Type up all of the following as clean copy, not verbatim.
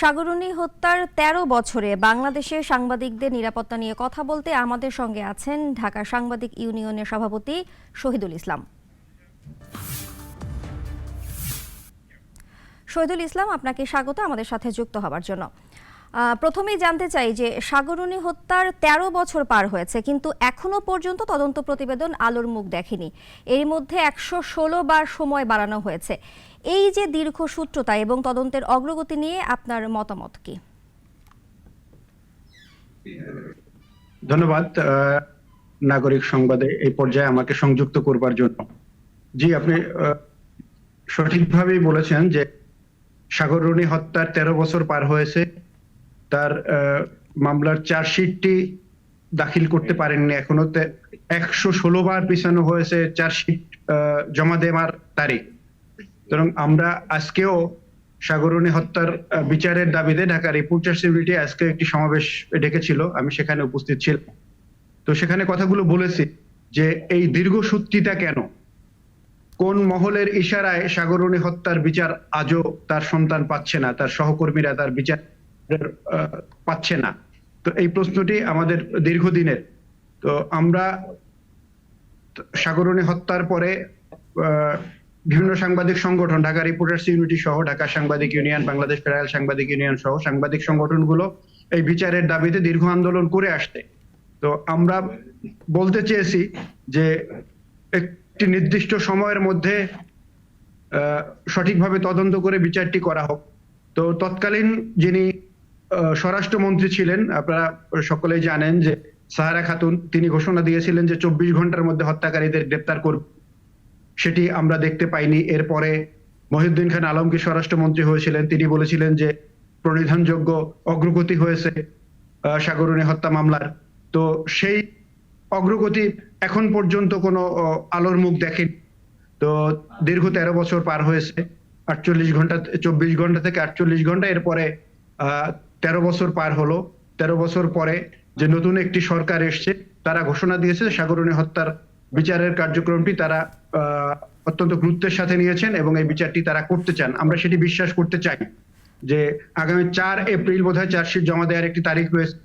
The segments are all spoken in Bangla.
সাগরুনী হত্যার ১৩ বছরে বাংলাদেশের সাংবাদিকদের নিরাপত্তা নিয়ে কথা বলতে আমাদের সঙ্গে আছেন ঢাকা সাংবাদিক ইউনিয়নের সভাপতি শহীদুল ইসলাম। শহীদুল ইসলাম, আপনাকে স্বাগত আমাদের সাথে যুক্ত হবার জন্য। প্রথমেই জানতে চাই যে সাগরুনী হত্যার ১৩ বছর পার হয়েছে, কিন্তু এখনো পর্যন্ত তদন্ত প্রতিবেদন আলোর মুখ দেখেনি। এর মধ্যে ১১৬ বার সময় বাড়ানো হয়েছে। এই যে দীর্ঘসূত্রতা এবং তদন্তের অগ্রগতি নিয়ে আপনার মতামত কি? ধন্যবাদ নাগরিক সংবাদে এই পর্যায়ে আমাকে সংযুক্ত করবার জন্য। জি, আপনি সঠিকভাবেই বলেছেন যে সাগররুনী হত্যার ১৩ বছর পার হয়েছে। তার মামলার চার্জশিটটি দাখিল করতে পারেননি এখনো। ১১৬ বার পিছানো হয়েছে চার্জশিট জমা দেওয়ার তারিখ। সুতরাং আমরা আজকেও সাগররুনী হত্যার বিচারের দাবিতে ঢাকা রিপোর্টার্স ইউনিটি আজকে একটি সমাবেশ ডেকেছিল, আমি সেখানে উপস্থিত ছিলাম। তো সেখানে কথাগুলো বলেছি যে এই দীর্ঘসূত্রিতা কেন, কোন মহলের ইশারায় সাগররুনী হত্যার বিচার আজও তার সন্তান পাচ্ছে না, তার সহকর্মীরা তার বিচার পাচ্ছে না। তো এই প্রশ্নটি আমাদের দীর্ঘদিনের। তো আমরা সাগররুনী হত্যার পরে বিভিন্ন সাংবাদিক সংগঠন, ঢাকা রিপোর্টার্স ইউনিটি সহ ঢাকা সাংবাদিক ইউনিয়ন, বাংলাদেশ ফেডারেল সাংবাদিক ইউনিয়ন সহ সাংবাদিক সংগঠনগুলো এই বিচারের দাবিতে দীর্ঘ আন্দোলন করে আসছে। তো আমরা বলতে চেয়েছি যে একটি নির্দিষ্ট সময়ের মধ্যে সঠিকভাবে তদন্ত করে বিচারটি করা হোক। তো তৎকালীন যিনি স্বরাষ্ট্রমন্ত্রী ছিলেন, আপনারা সকলেই জানেন যে সাহারা খাতুন, তিনি ঘোষণা দিয়েছিলেন যে ২৪ ঘন্টার মধ্যে হত্যাকারীদের গ্রেপ্তার করবে। সেটি আমরা দেখতে পাইনি। এরপরে মহিউদ্দিন খান আলমগীর স্বরাষ্ট্রমন্ত্রী হয়েছিলেন, তিনি বলেছিলেন যে প্রণিধানযোগ্য অগ্রগতি হয়েছে সাগররুনী হত্যা মামলার। তো সেই অগ্রগতি এখন পর্যন্ত কোনো আলোর মুখ দেখেনি। তো দীর্ঘ ১৩ বছর পার হয়েছে, ৪৮ ঘন্টা, ২৪ ঘন্টা থেকে ৪৮ ঘন্টা, এরপরে ১৩ বছর পার হলো। ১৩ বছর পরে যে নতুন একটি সরকার এসছে, তারা ঘোষণা দিয়েছে সাগররুনী হত্যার বিচারের কার্যক্রমটি তারা অত্যন্ত গুরুত্বের সাথে নিয়েছেন এবং এই বিচারটি তারা করতে চান। আমরা সেটি বিশ্বাস করতে চাই যে আগামী ৪ এপ্রিল বোধহয় চার্জশিট জমা দেওয়ার একটি তারিখ রয়েছে।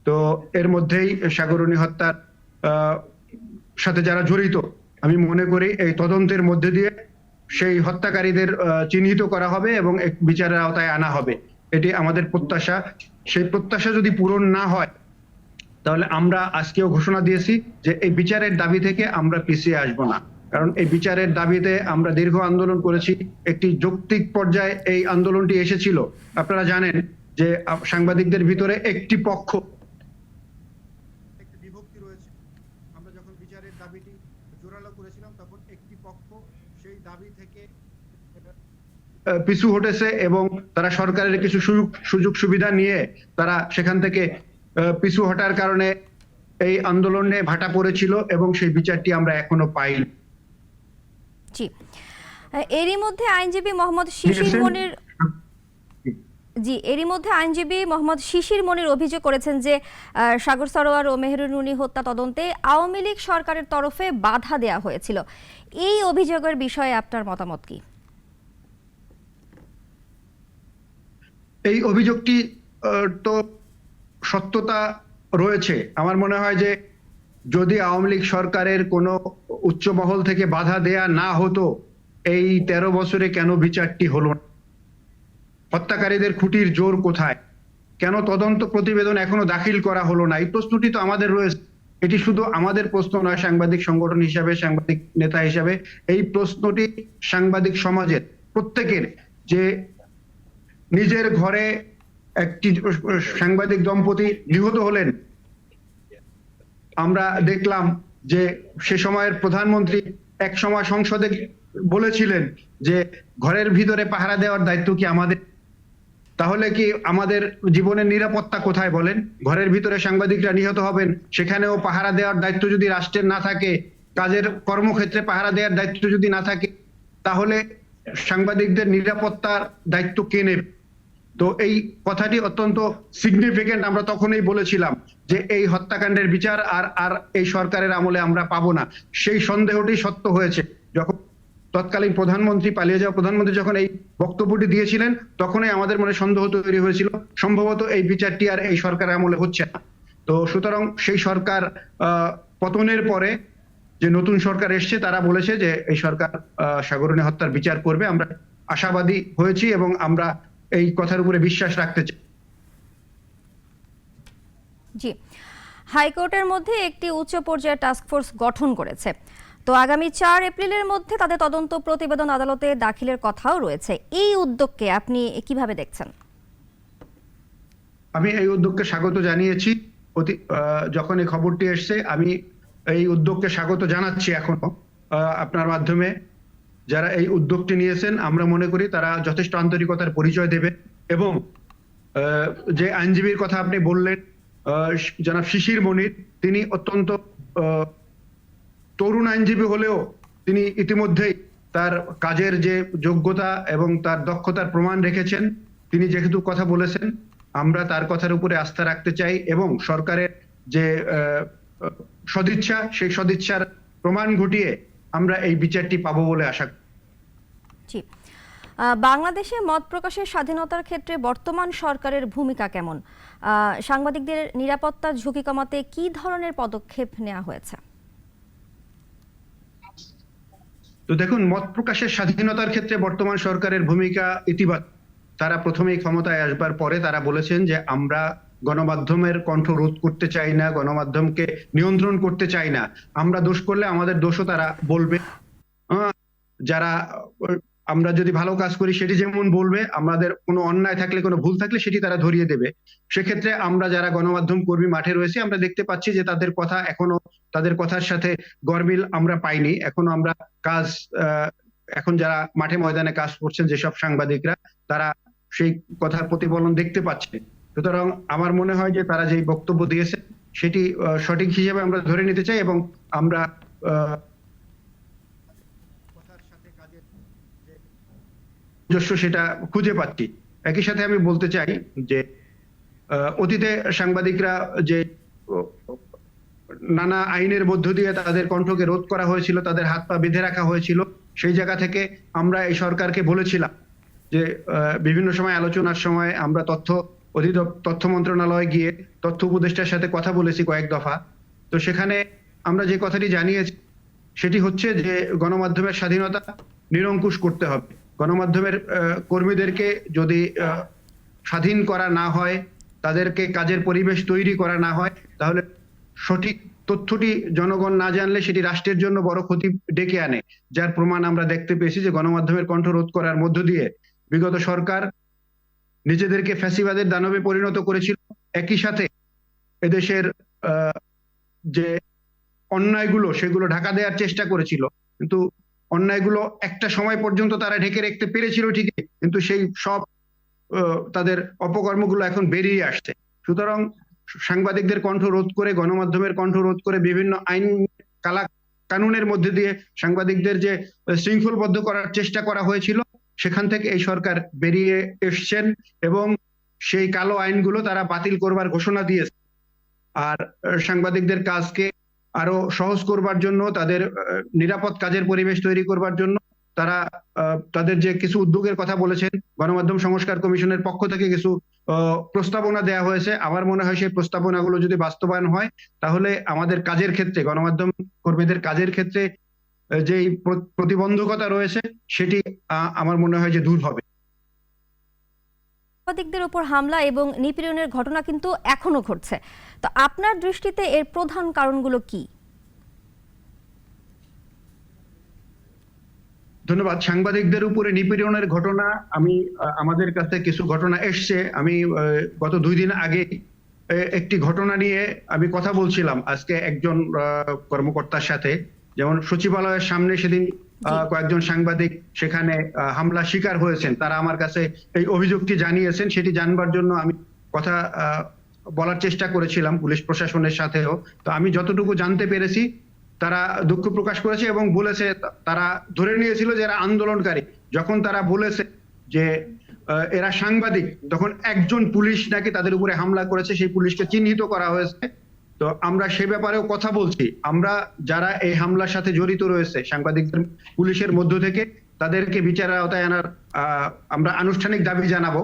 তো এর মধ্যেই সাগররুনী হত্যার সাথে যারা জড়িত, আমি মনে করি এই তদন্তের মধ্যে দিয়ে সেই হত্যাকারীদের চিহ্নিত করা হবে এবং বিচারের আওতায় আনা হবে। এটি আমাদের প্রত্যাশা। সেই প্রত্যাশা যদি পূরণ না হয়, তাহলে আমরা আজকেও ঘোষণা দিয়েছি যে এই বিচারের দাবি থেকে আমরা পিছিয়ে আসবো না। কারণ এই বিচারের দাবিতে আমরা দীর্ঘ আন্দোলন করেছি। একটি যৌক্তিক পর্যায়ে এই আন্দোলনটি এসেছিল। আপনারা জানেন যে সাংবাদিকদের ভিতরে একটি পক্ষ বিভক্তি রয়েছে। আমরা যখন বিচারের দাবিটি জোরালো করেছিলাম, তখন একটি পক্ষ সেই দাবি থেকে পিছু হটেছে এবং তারা সরকারের কিছু সুযোগ সুবিধা নিয়ে তারা সেখান থেকে পিছু হটার কারণে এই আন্দোলনে ভাটা পড়েছিল এবং সেই বিচারটি আমরা এখনো পাইনি। জি, এরই মধ্যে আইনজীবী মোহাম্মদ শিশির মনির শিশির মনির অভিযোগ করেছেন যে সাগর সরোয়ার ও মেহেরুন্নূনী হত্যা তদন্তে আওয়ামী লীগ সরকারের তরফে বাধা দেয়া হয়েছিল। এই অভিযোগের বিষয়ে আপনার মতামত কি? এই অভিযোগটি তো সত্যতা রয়েছে। আমার মনে হয় যে যদি আওয়ামী লীগ সরকারের কোনো উচ্চ মহল থেকে বাধা দেয়া না হতো, এই ১৩ বছরে কেন বিচারটি হলো না? হত্যাকারীদের খুঁটির জোর কোথায়? কেন তদন্ত প্রতিবেদন এখনো দাখিল করা হলো না? এই প্রশ্নটি তো আমাদের রয়েছে। এটি শুধু আমাদের প্রশ্ন নয়, সাংবাদিক সংগঠন হিসাবে, সাংবাদিক নেতা হিসাবে এই প্রশ্নটি সাংবাদিক সমাজের প্রত্যেকের, যে নিজের ঘরে একটি সাংবাদিক দম্পতি নিহত হলেন। আমরা দেখলাম যে সে সময়ের প্রধানমন্ত্রী এক সময় সংসদে বলেছিলেন যে ঘরের ভিতরে পাহারা দেওয়ার দায়িত্ব কি আমাদের? তাহলে কি আমাদের জীবনের নিরাপত্তা কোথায় বলেন? ঘরের ভিতরে সাংবাদিকরা নিহত হবেন, সেখানেও পাহারা দেওয়ার দায়িত্ব যদি রাষ্ট্রের না থাকে, কাজের কর্মক্ষেত্রে পাহারা দেওয়ার দায়িত্ব যদি না থাকে, তাহলে সাংবাদিকদের নিরাপত্তার দায়িত্ব কে নেবে? তো এই কথাটি অত্যন্ত সিগনিফিকেন্ট। আমরা তখনই বলেছিলাম যে এই হত্যাকাণ্ডের বিচার আর এই সরকারের আমলে আমরা পাবো না। সেই সন্দেহটি সত্য হয়েছে যখন তৎকালীন প্রধানমন্ত্রী, পালিয়ে যাওয়া প্রধানমন্ত্রী যখন এই বক্তব্যটি দিয়েছিলেন, তখনই আমাদের মনে সন্দেহ তৈরি হয়েছিল সম্ভবত এই বিচারটি আর এই সরকার আমলে হচ্ছে না। তো সুতরাং সেই সরকার পতনের পরে যে নতুন সরকার এসছে, তারা বলেছে যে এই সরকার সাগরনী হত্যার বিচার করবে। আমরা আশাবাদী হয়েছি এবং আমরা এই কথার উপরে বিশ্বাস রাখতে চাই। জি, হাইকোর্টের মধ্যে একটি উচ্চ পর্যায়ের টাস্কফোর্স গঠন করেছে। তো আগামী 4 এপ্রিলের মধ্যে তাদের তদন্ত প্রতিবেদন আদালতে দাখিলের কথাও রয়েছে। এই উদ্যোগকে আপনি কিভাবে দেখছেন? আমি এই উদ্যোগকে স্বাগত জানিয়েছি। যখন এই খবরটি এসছে, আমি এই উদ্যোগকে স্বাগত জানাচ্ছি এখনো আপনার মাধ্যমে। যারা এই উদ্যোগটি নিয়েছেন, আমরা মনে করি তারা যথেষ্ট আন্তরিকতার পরিচয় দেবে। এবং যে আইনজীবীর কথা আপনি বললেন, জনাব শিশির মনির, তিনি অত্যন্ত তরুণ আইনজীবী হলেও তিনি ইতিমধ্যেই তার কাজের যে যোগ্যতা এবং তার দক্ষতার প্রমাণ রেখেছেন। তিনি যেহেতু কথা বলেছেন, আমরা তার কথার উপরে আস্থা রাখতে চাই এবং সরকারের যে সদিচ্ছা, সেই সদিচ্ছার প্রমাণ ঘটিয়ে আমরা এই বিচারটি পাবো বলে আশা করি। জি, বাংলাদেশে মত প্রকাশের স্বাধীনতার ক্ষেত্রে বর্তমান সরকারের ভূমিকা কেমন? সাংবাদিকদের নিরাপত্তার ঝুঁকি কমাতে কি ধরনের পদক্ষেপ নেওয়া হয়েছে? তো দেখুন, মত প্রকাশের স্বাধীনতার ক্ষেত্রে বর্তমান সরকারের ভূমিকা ইতিবাচক। তারা প্রথমেই ক্ষমতায় আসবার পরে তারা বলেছেন যে আমরা গণমাধ্যমের কণ্ঠ রোধ করতে চাই না, গণমাধ্যমকে নিয়ন্ত্রণ করতে চাই না। আমরা দোষ করলে আমাদের দোষও তারা বলবে। যারা আমরা যদি ভালো কাজ করি সেটি যেমন বলবে, আমাদের কোনো অন্যায় থাকলে, কোনো ভুল থাকলে সেটি তারা ধরিয়ে দেবে। সেক্ষেত্রে আমরা যারা গণমাধ্যম কর্মী মাঠে রয়েছি, আমরা দেখতে পাচ্ছি যে তাদের কথা এখনো, তাদের কথার সাথে গরমিল আমরা পাইনি। এখনো আমরা কাজ, এখন যারা মাঠে ময়দানে কাজ করছেন যেসব সাংবাদিকরা, তারা সেই কথার প্রতিফলন দেখতে পাচ্ছে। সুতরাং আমার মনে হয় যে তারা যেই বক্তব্য দিয়েছে সেটি সঠিক হিসেবে আমরা ধরে নিতে চাই এবং আমরা সেটা খুঁজে পাচ্ছি। একই সাথে আমি বলতে চাই যে অতীতে সাংবাদিকরা যে নানা আইনের মধ্য দিয়ে তাদের কণ্ঠকে রোধ করা হয়েছিল, তাদের হাত পা বেঁধে রাখা হয়েছিল, সেই জায়গা থেকে আমরা এই সরকারকে বলেছিলাম যে বিভিন্ন সময় আলোচনার সময় আমরা তথ্য মন্ত্রণালয়ে গিয়ে তথ্য উপদেষ্টার সাথে কথা বলেছি কয়েক দফা। তো সেখানে আমরা যে কথাটি জানিয়েছি সেটি হচ্ছে যে গণমাধ্যমের স্বাধীনতা নিরঙ্কুশ করতে হবে। গণমাধ্যমের কর্মীদেরকে যদি স্বাধীন করা না হয়, তাদেরকে কাজের পরিবেশ তৈরি করা না হয়, তাহলে সঠিক তথ্যটি জনগণ না জানলে সেটি রাষ্ট্রের জন্য বড় ক্ষতি ডেকে আনে। যার প্রমাণ আমরা দেখতে পেয়েছি যে গণমাধ্যমের কণ্ঠ রোধ করার মধ্য দিয়ে বিগত সরকার নিজেদেরকে ফ্যাসিবাদের দানবে পরিণত করেছিল। একই সাথে এদেশের যে অন্যায়গুলো সেগুলো ঢাকা দেওয়ার চেষ্টা করেছিল, কিন্তু অন্যায়গুলো একটা সময় পর্যন্ত তারা ঢেকে রাখতে পেরেছিল ঠিকই, কিন্তু সেই সব তাদের অপকর্মগুলো এখন বেরিয়ে আসছে। সুতরাং সাংবাদিকদের কণ্ঠ রোধ করে, গণমাধ্যমের কণ্ঠ রোধ করে, বিভিন্ন আইন কানুনের মধ্যে দিয়ে সাংবাদিকদের যে শৃঙ্খলবদ্ধ করার চেষ্টা করা হয়েছিল, সেখান থেকে এই সরকার বেরিয়ে এসছেন এবং সেই কালো আইনগুলো তারা বাতিল করবার ঘোষণা দিয়েছে। আর সাংবাদিকদের কাজকে আরো সহজ করবার জন্য, তাদের নিরাপদ কাজের পরিবেশ তৈরি করবার জন্য তারা তাদের যে কিছু উদ্যোগের কথা বলেছেন, গণমাধ্যম সংস্কার কমিশনের পক্ষ থেকে কিছু প্রস্তাবনা দেওয়া হয়েছে। আমার মনে হয় সেই প্রস্তাবনাগুলো যদি বাস্তবায়ন হয়, তাহলে আমাদের কাজের ক্ষেত্রে, গণমাধ্যম কর্মীদের কাজের ক্ষেত্রে যেই প্রতিবন্ধকতা রয়েছে সেটি আমার মনে হয় যে দূর হবে। সাংবাদিকদের উপর হামলা এবং নিপীড়নের ঘটনা কিন্তু এখনো ঘটছে। তো আপনার দৃষ্টিতে এর প্রধান কারণগুলো কি? ধন্যবাদ। সাংবাদিকদের উপরে নিপীড়নের ঘটনা, আমাদের কাছে কিছু ঘটনা এসছে। আমি গত 2 দিন আগে একটি ঘটনা নিয়ে আমি কথা বলছিলাম আজকে একজন কর্মকর্তার সাথে। যেমন সচিবালয়ের সামনে সেদিন কয়েকজন সাংবাদিক সেখানে হামলা শিকার হয়েছেন। তারা আমার কাছে এই অভিযোগটি জানিয়েছেন। সেটি জানবার জন্য আমি কথা বলার চেষ্টা করেছিলাম পুলিশ প্রশাসনের সাথেও। তো আমি যতটুকু জানতে পেরেছি, তারা দুঃখ প্রকাশ করেছে এবং বলেছে তারা ধরে নিয়েছিল যে এরা আন্দোলনকারী। যখন তারা বলেছে যে এরা সাংবাদিক, তখন একজন পুলিশ নাকি তাদের উপরে হামলা করেছে, সেই পুলিশকে চিহ্নিত করা হয়েছে তো আমরা সে ব্যাপারেও কথা বলছি। আমরা যারা এই হামলার সাথে জড়িত রয়েছে সাংবাদিকদের পুলিশের মধ্য থেকে তাদেরকে বিচারের আওতায় আনার আমরা আনুষ্ঠানিক দাবি জানাবো।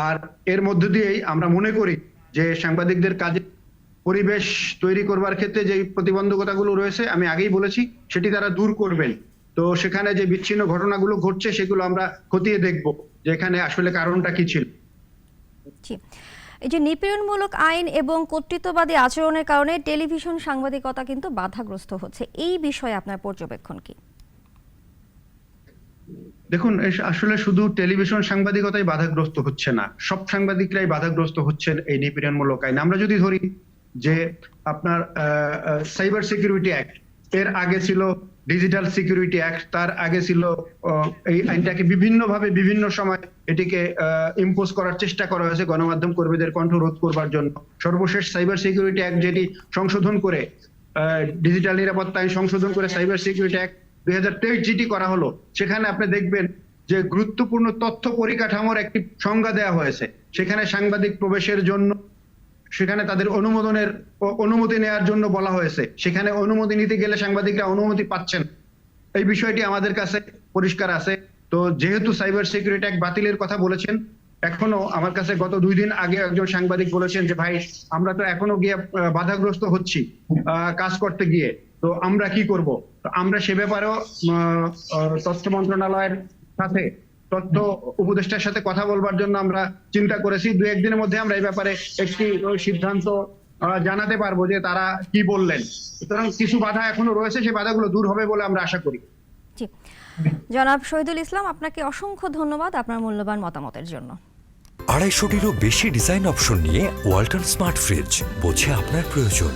আর এর মধ্য দিয়েই আমরা মনে করি যে সাংবাদিকদের কাজে পরিবেশ তৈরি করবার ক্ষেত্রে যে প্রতিবন্ধকতাগুলো রয়েছে আমি আগেই বলেছি সেটি তারা দূর করবেন। তো সেখানে যে বিচ্ছিন্ন ঘটনাগুলো ঘটছে সেগুলো আমরা খতিয়ে দেখব যে এখানে আসলে কারণটা কি ছিল। জি, এই যে নিপীড়নমূলক আইন এবং কর্তৃত্ববাদী আচরণের কারণে টেলিভিশন সাংবাদিকতা কিন্তু বাধাগ্রস্ত হচ্ছে, এই বিষয়ে আপনার পর্যবেক্ষণ কি? দেখুন, আসলে শুধু টেলিভিশন সাংবাদিকতাই বাধাগ্রস্ত হচ্ছে না, সব সাংবাদিকরাই বাধাগ্রস্ত হচ্ছেন এই নিপীড়নমূলক আইন। আমরা যদি ধরি যে আপনার সাইবার সিকিউরিটি অ্যাক্ট, এর আগে ছিল ডিজিটাল সিকিউরিটি অ্যাক্ট, তার আগে ছিল এই আইনটাকে বিভিন্নভাবে বিভিন্ন সময় এটিকে ইম্পোজ করার চেষ্টা করা হয়েছে গণমাধ্যম কর্মীদের কণ্ঠ রোধ করবার জন্য। সর্বশেষ সাইবার সিকিউরিটি অ্যাক্ট যেটি সংশোধন করে ডিজিটাল নিরাপত্তা আইন সংশোধন করে সাইবার সিকিউরিটি অ্যাক্ট 2023 যেটি করা হলো, সেখানে আপনি দেখবেন যে গুরুত্বপূর্ণ তথ্য পরিকাঠামোর একটি সংজ্ঞা দেওয়া হয়েছে। সেখানে সাংবাদিক প্রবেশের জন্য সেখানে তাদের অনুমতি নেওয়ার জন্য বলা হয়েছে। সেখানে অনুমতি নিতে গেলে সাংবাদিকরা অনুমতি পাচ্ছেন, এই বিষয়টি আমাদের কাছে পরিষ্কার আছে। তো যেহেতু সাইবার সিকিউরিটি অ্যাক্ট বাতিলের কথা বলেছেন, এখনো আমার কাছে গত 2 দিন আগে একজন সাংবাদিক বলেছেন যে ভাই আমরা তো এখনো গিয়ে বাধাগ্রস্ত হচ্ছি কাজ করতে গিয়ে, তো আমরা কি করব। তো আমরা সে ব্যাপারেও তথ্য মন্ত্রণালয়ের সাথে তথ্য উপদেষ্টার সাথে কথা বলবার জন্য আমরা চিন্তা করেছি। 2-1 দিনের মধ্যে আমরা এই ব্যাপারে একটি সিদ্ধান্ত জানাতে পারবো যে তারা কি বললেন। সুতরাং কিছু বাধা এখনো রয়েছে, সেই বাধাগুলো দূর হবে বলে আমরা আশা করি। জি, জনাব শহীদুল ইসলাম, আপনাকে অসংখ্য ধন্যবাদ আপনার মূল্যবান মতামতের জন্য। 250টিরও বেশি ডিজাইন অপশন নিয়ে ওয়ালটন স্মার্ট ফ্রিজ, বোঝে আপনার প্রয়োজন।